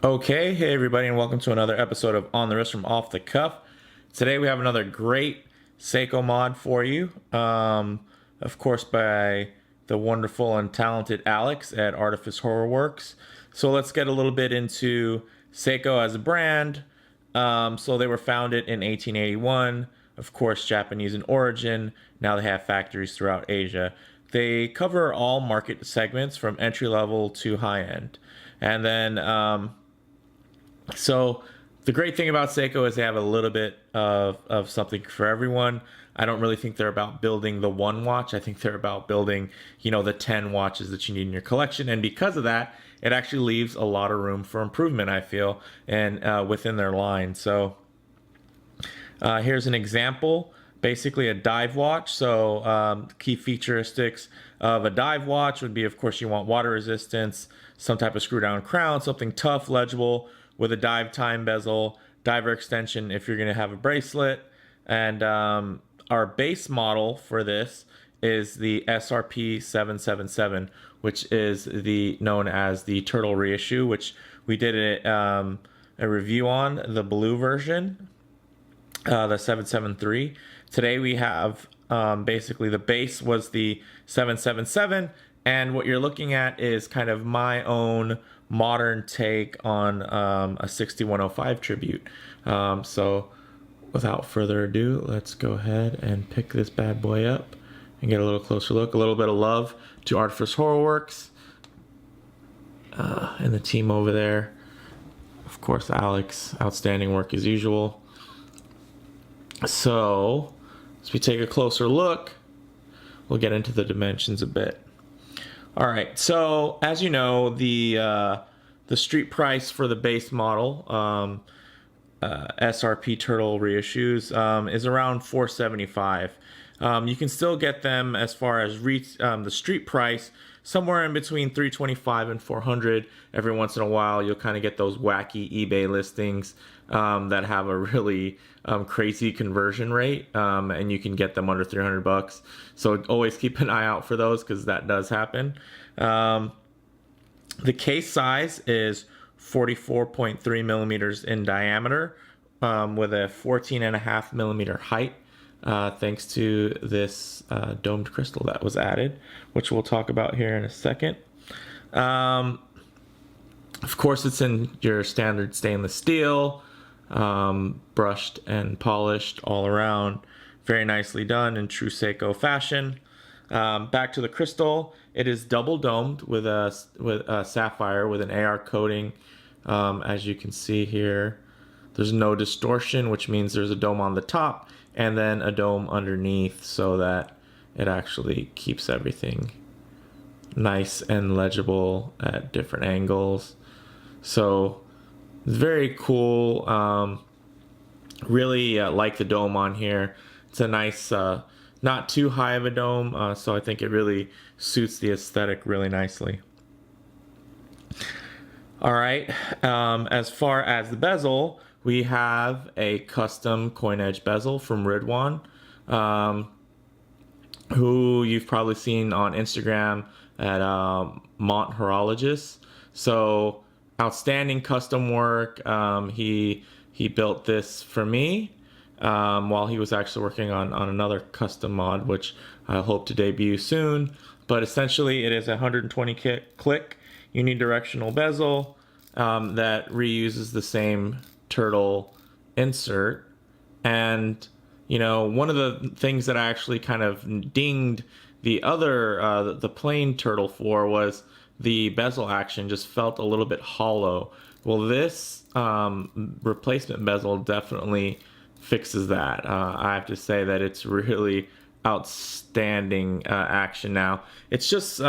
Okay, hey everybody, and welcome to another episode of On the Wrist from Off the Cuff. Today we have another great Seiko mod for you, of course by the wonderful and talented Alex at Artifice Horrorworks. So let's get a little bit into Seiko as a brand. So they were founded in 1881, of course Japanese in origin. Now they have factories throughout Asia. They cover all market segments from entry level to high end, and then so the great thing about Seiko is they have a little bit of something for everyone. I don't really think they're about building the one watch. I think they're about building, the 10 watches that you need in your collection. And because of that, it actually leaves a lot of room for improvement, I feel, and within their line. So here's an example, basically a dive watch. So key featuristics of a dive watch would be, of course, you want water resistance, some type of screw down crown, something tough, legible, with a dive time bezel, diver extension if you're going to have a bracelet. And our base model for this is the SRP777, which is known as the turtle reissue, which we did a review on, the blue version, the 773. Today we have basically the base was the 777, and what you're looking at is kind of my own modern take on a 6105 tribute. So without further ado, let's go ahead and pick this bad boy up and get a little closer look. A little bit of love to Artifice Horrorworks and the team over there. Of course, Alex, outstanding work as usual. So as we take a closer look, we'll get into the dimensions a bit. All right, so as you know, the street price for the base model SRP Turtle reissues is around $475. You can still get them as far as the street price somewhere in between $325 and $400. Every once in a while, you'll kind of get those wacky eBay listings that have a really crazy conversion rate, and you can get them under $300. So always keep an eye out for those because that does happen. The case size is 44.3 millimeters in diameter, with a 14.5 millimeter height, thanks to this domed crystal that was added, which we'll talk about here in a second. Of course, it's in your standard stainless steel, brushed and polished all around. Very nicely done in true Seiko fashion. Back to the crystal, it is double domed with a sapphire with an AR coating. As you can see here, there's no distortion, which means there's a dome on the top and then a dome underneath, so that it actually keeps everything nice and legible at different angles. So very cool. Really like the dome on here. It's a nice, not too high of a dome, so I think it really suits the aesthetic really nicely. All right, as far as the bezel, we have a custom coin edge bezel from Ridwan, who you've probably seen on Instagram at Mont Horologist. So outstanding custom work. He built this for me while he was actually working on another custom mod, which I hope to debut soon. But essentially, it is a 120 click unidirectional bezel that reuses the same turtle insert. And one of the things that I actually kind of dinged the other the plain turtle for was the bezel action just felt a little bit hollow. Well, this replacement bezel definitely fixes that. I have to say that it's really outstanding action now. It's just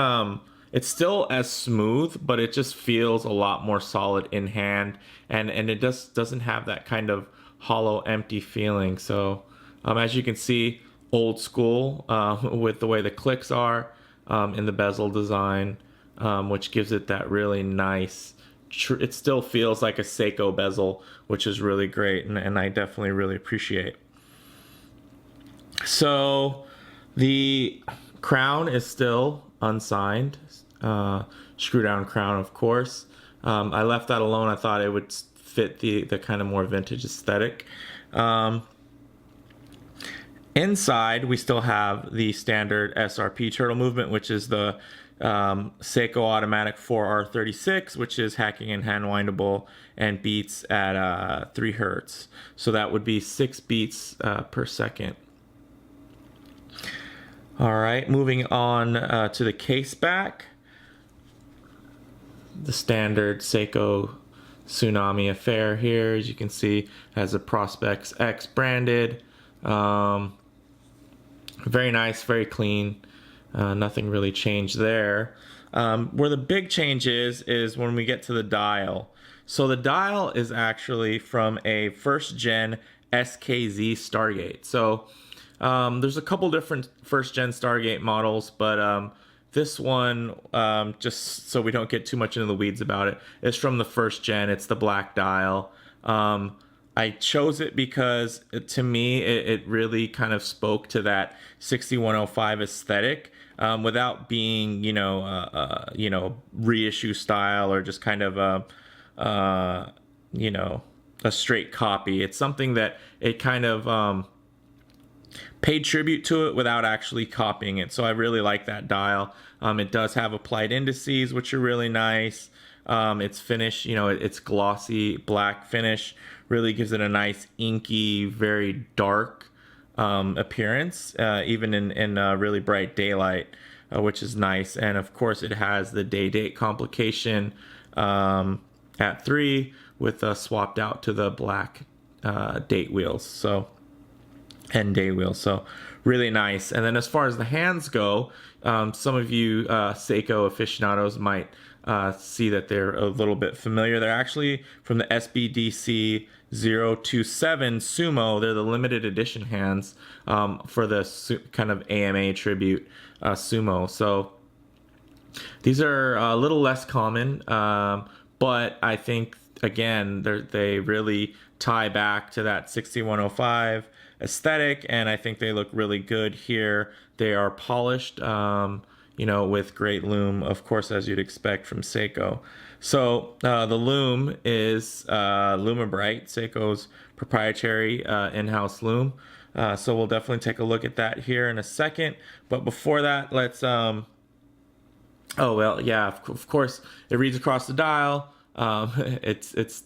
it's still as smooth, but it just feels a lot more solid in hand, and it just doesn't have that kind of hollow, empty feeling. So as you can see, old school with the way the clicks are in the bezel design, which gives it that really nice. It still feels like a Seiko bezel, which is really great, and I definitely really appreciate. So the crown is still unsigned, screw down crown, of course. I left that alone. I thought it would fit the kind of more vintage aesthetic. Inside, we still have the standard SRP turtle movement, which is the Seiko automatic 4R36, which is hacking and hand windable and beats at 3 hertz. So that would be 6 beats per second. All right, moving on to the case back. The standard Seiko Tsunami Affair here, as you can see, has a Prospex X branded. Very nice, very clean. Nothing really changed there. Where the big change is when we get to the dial. So the dial is actually from a first gen SKZ Stargate. So there's a couple different first gen Stargate models, but this one, just so we don't get too much into the weeds about it, is from the first gen. It's the black dial. I chose it because to me it really kind of spoke to that 6105 aesthetic without being reissue style or just kind of a straight copy. It's something that it kind of paid tribute to it without actually copying it. So I really like that dial. It does have applied indices, which are really nice. It's finished, it's glossy black finish, really gives it a nice inky, very dark appearance, even in really bright daylight, which is nice. And of course it has the day-date complication at 3 with swapped out to the black date wheels, so and day wheels, so really nice. And then as far as the hands go, some of you Seiko aficionados might see that they're a little bit familiar. They're actually from the SBDC 027 Sumo. They're the limited edition hands for the kind of AMA tribute Sumo. So these are a little less common, but I think, again, they really tie back to that 6105 aesthetic, and I think they look really good here. They are polished, with great loom, of course, as you'd expect from Seiko. So the loom is Lumibrite, Seiko's proprietary in-house loom. So we'll definitely take a look at that here in a second. But before that, let's of course, it reads across the dial. It's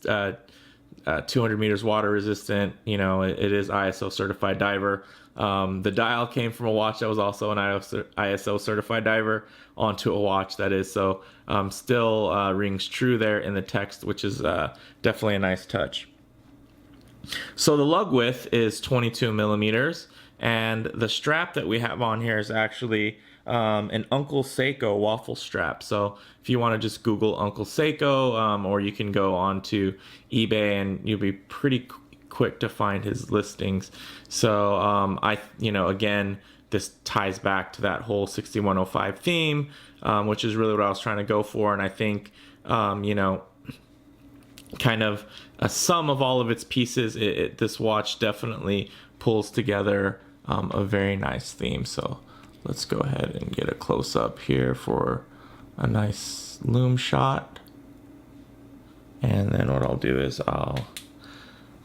200 meters water resistant. It is ISO certified diver. The dial came from a watch that was also an ISO certified diver onto a watch that is. So still rings true there in the text, which is definitely a nice touch. So the lug width is 22 millimeters, and the strap that we have on here is actually an Uncle Seiko waffle strap. So if you want to just Google Uncle Seiko, or you can go on to eBay and you'll be pretty quick to find his listings. So again, this ties back to that whole 6105 theme, which is really what I was trying to go for. And I think, kind of a sum of all of its pieces, this watch definitely pulls together a very nice theme. So let's go ahead and get a close-up here for a nice loom shot. And then what I'll do is I'll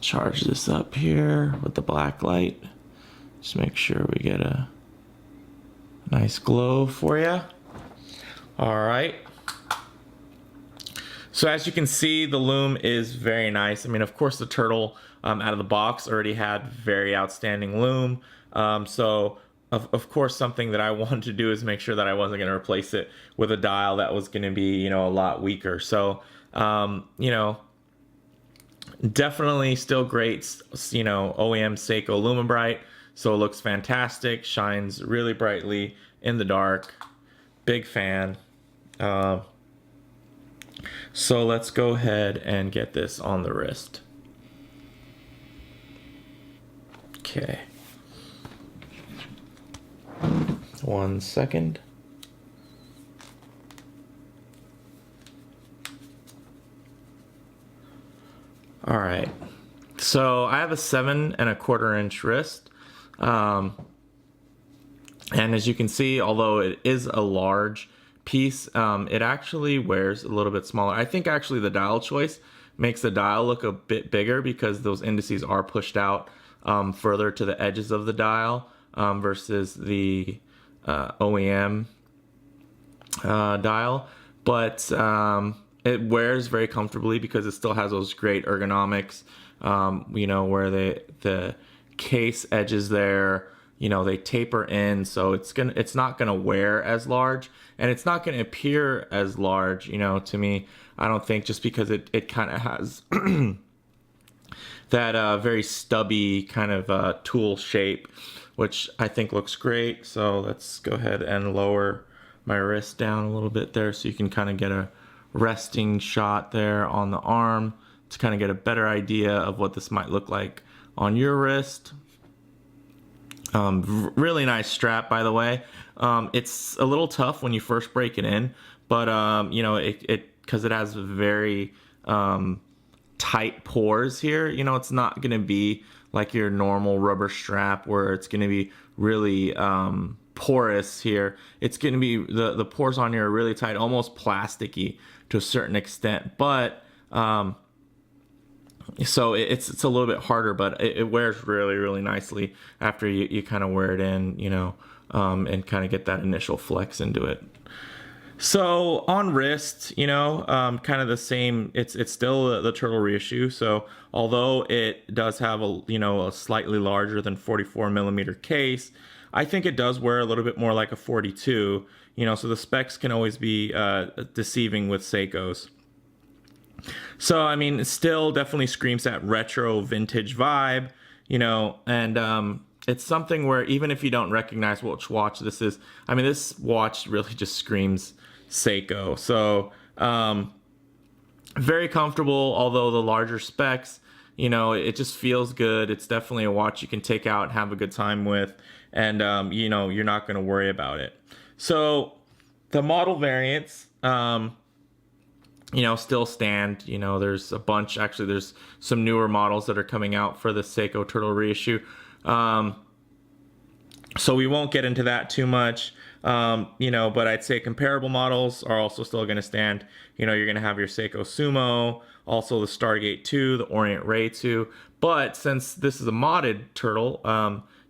charge this up here with the black light. Just make sure we get a nice glow for you. All right. So as you can see, the loom is very nice. I mean, of course, the turtle out of the box already had very outstanding loom. So of course, something that I wanted to do is make sure that I wasn't going to replace it with a dial that was going to be, a lot weaker. So, definitely still great, OEM Seiko Lumibrite. So it looks fantastic, shines really brightly in the dark. Big fan. So let's go ahead and get this on the wrist. Okay. 1 second. All right. So I have a 7 1/4 inch wrist. And as you can see, although it is a large piece, it actually wears a little bit smaller. I think actually the dial choice makes the dial look a bit bigger because those indices are pushed out further to the edges of the dial versus the OEM dial. But it wears very comfortably because it still has those great ergonomics, you know, where the case edges there, you know, they taper in, so it's not gonna wear as large, and it's not gonna appear as large, you know, to me. I don't think, just because it kind of has that very stubby kind of tool shape, which I think looks great. So let's go ahead and lower my wrist down a little bit there so you can kind of get a resting shot there on the arm to kind of get a better idea of what this might look like on your wrist. Really nice strap, by the way. It's a little tough when you first break it in, but you know, because it has very tight pores here, you know, it's not going to be like your normal rubber strap where it's going to be really porous here. It's going to be, the pores on here are really tight, almost plasticky to a certain extent, but so it's a little bit harder, but it wears really, really nicely after you kind of wear it in, you know, and kind of get that initial flex into it. So on wrist, you know, kind of the same. It's still the turtle reissue. So although it does have a slightly larger than 44 millimeter case, I think it does wear a little bit more like a 42. You know, so the specs can always be deceiving with Seikos. So I mean, it still definitely screams that retro vintage vibe, you know, and it's something where even if you don't recognize which watch this is, I mean, this watch really just screams Seiko. So very comfortable, although the larger specs, you know, it just feels good. It's definitely a watch you can take out and have a good time with, and you know, you're not going to worry about it. So the model variants, you know, still stand. You know, there's a bunch. Actually, there's some newer models that are coming out for the Seiko Turtle reissue. So we won't get into that too much. You know, but I'd say comparable models are also still going to stand. You know, you're going to have your Seiko Sumo, also the Stargate 2, the Orient Ray 2. But since this is a modded turtle,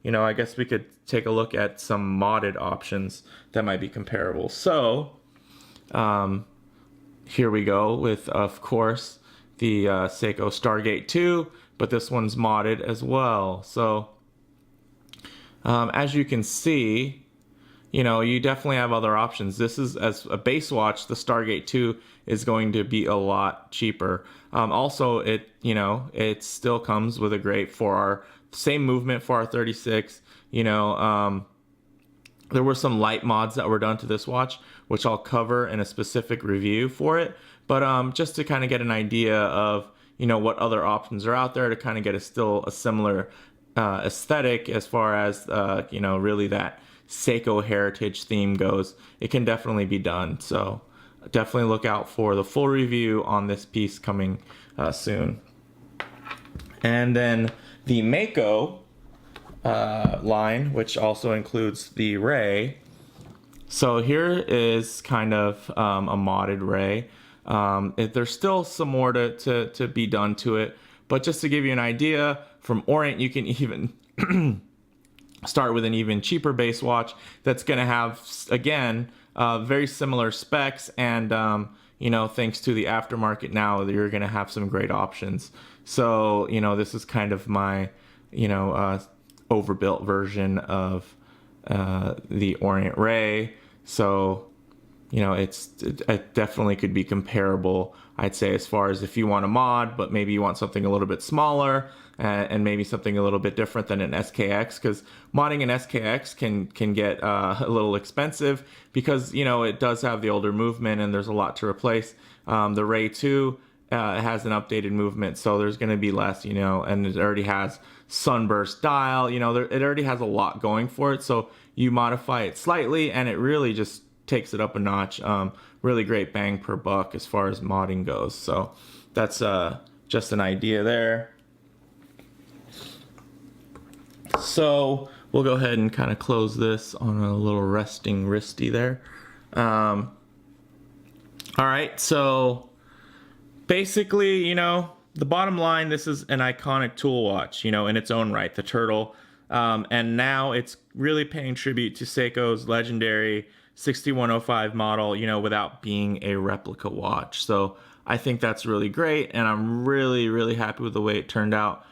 you know, I guess we could take a look at some modded options that might be comparable. So, here we go with, of course, the Seiko Stargate 2, but this one's modded as well. So, as you can see, you know, you definitely have other options. This is, as a base watch, the Stargate 2 is going to be a lot cheaper. Also, you know, it still comes with a great 4R, same movement, 4R36, you know. There were some light mods that were done to this watch, which I'll cover in a specific review for it. But just to kind of get an idea of, you know, what other options are out there to kind of get still a similar aesthetic as far as, you know, really that Seiko heritage theme goes, it can definitely be done. So definitely look out for the full review on this piece coming soon. And then the Mako line, which also includes the Ray. So here is kind of a modded Ray. There's still some more to be done to it, but just to give you an idea, from Orient you can even start with an even cheaper base watch that's going to have, again, very similar specs, and you know, thanks to the aftermarket now, you're going to have some great options. So, you know, this is kind of my, you know, overbuilt version of the Orient Ray. So, you know, it definitely could be comparable, I'd say, as far as if you want a mod, but maybe you want something a little bit smaller and maybe something a little bit different than an SKX, because modding an SKX can get a little expensive because, you know, it does have the older movement and there's a lot to replace. The Ray 2 has an updated movement, so there's going to be less, you know, and it already has sunburst dial, you know, it already has a lot going for it. So you modify it slightly and it really just takes it up a notch. Really great bang per buck as far as modding goes. So that's just an idea there. So we'll go ahead and kind of close this on a little resting wristy there. All right, so basically, you know, the bottom line, this is an iconic tool watch, you know, in its own right, the turtle. And now it's really paying tribute to Seiko's legendary 6105 model, you know, without being a replica watch. So I think that's really great, and I'm really, really happy with the way it turned out.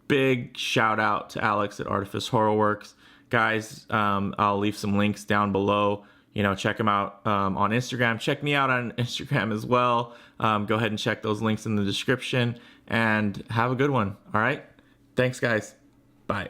Big shout out to Alex at Artifice Horrorworks. Guys, I'll leave some links down below. You know, check him out on Instagram. Check me out on Instagram as well. Go ahead and check those links in the description, and have a good one. All right. Thanks, guys. Bye.